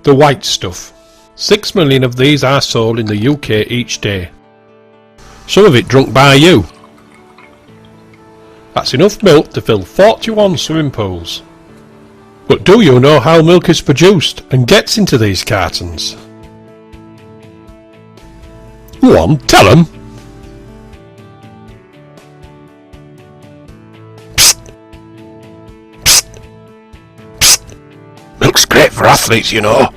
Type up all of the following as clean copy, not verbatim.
The white stuff. 6 million of these are sold in the UK each day. Some of it drunk by you. That's enough milk to fill 41 swimming pools. But do you know how milk is produced and gets into these cartons? Go on, tell 'em. Milk's great for athletes, you know.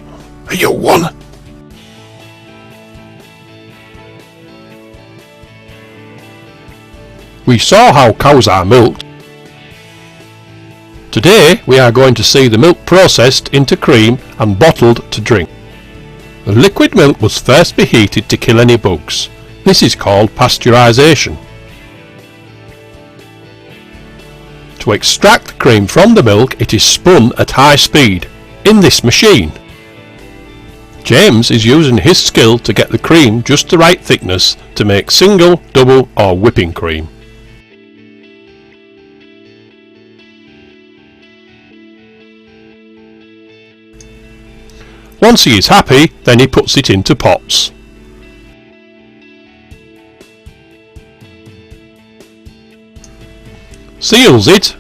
Are you one? We saw how cows are milked. Today we are going to see the milk processed into cream and bottled to drink. The liquid milk must first be heated to kill any bugs. This is called pasteurisation. To extract the cream from the milk, it is spun at high speed in this machine. James is using his skill to get the cream just the right thickness to make single, double or whipping cream. Once he is happy, then he puts it into pots. Seals it,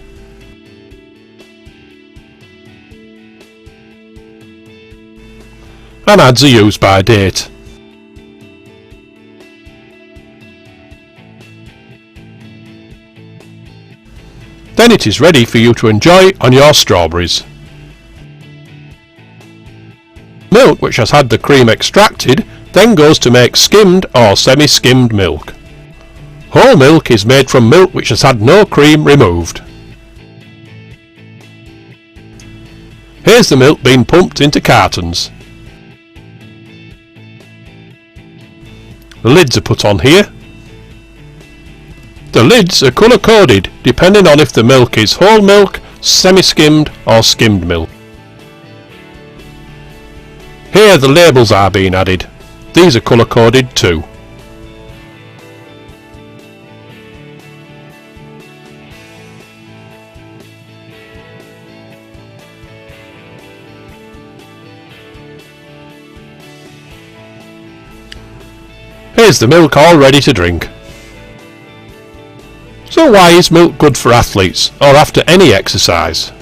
and adds a use by date. Then it is ready for you to enjoy on your strawberries. Milk which has had the cream extracted then goes to make skimmed or semi-skimmed milk. Whole milk is made from milk which has had no cream removed. Here's the milk being pumped into cartons. The lids are put on here. The lids are colour coded depending on if the milk is whole milk, semi-skimmed or skimmed milk. Here the labels are being added. These are colour coded too. Here's the milk all ready to drink. So why is milk good for athletes or after any exercise?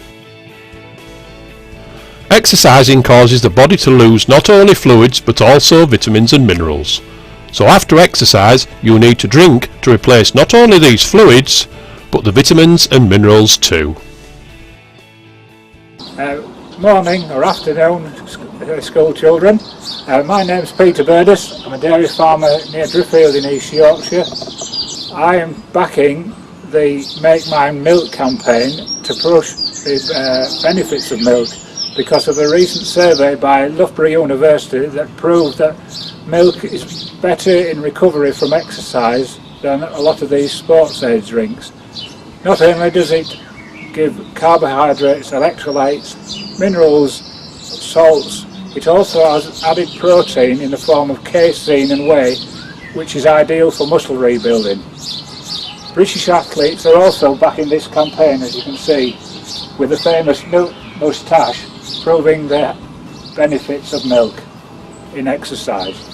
Exercising causes the body to lose not only fluids but also vitamins and minerals. So after exercise you need to drink to replace not only these fluids but the vitamins and minerals too. Morning or afternoon school children. My name's Peter Burdis. I'm a dairy farmer near Driffield in East Yorkshire. I am backing the Make Mine Milk campaign to push the benefits of milk because of a recent survey by Loughborough University that proved that milk is better in recovery from exercise than a lot of these sports aid drinks. Not only does it give carbohydrates, electrolytes, minerals, salts, it also has added protein in the form of casein and whey, which is ideal for muscle rebuilding. British athletes are also backing this campaign, as you can see, with the famous milk moustache proving the benefits of milk in exercise.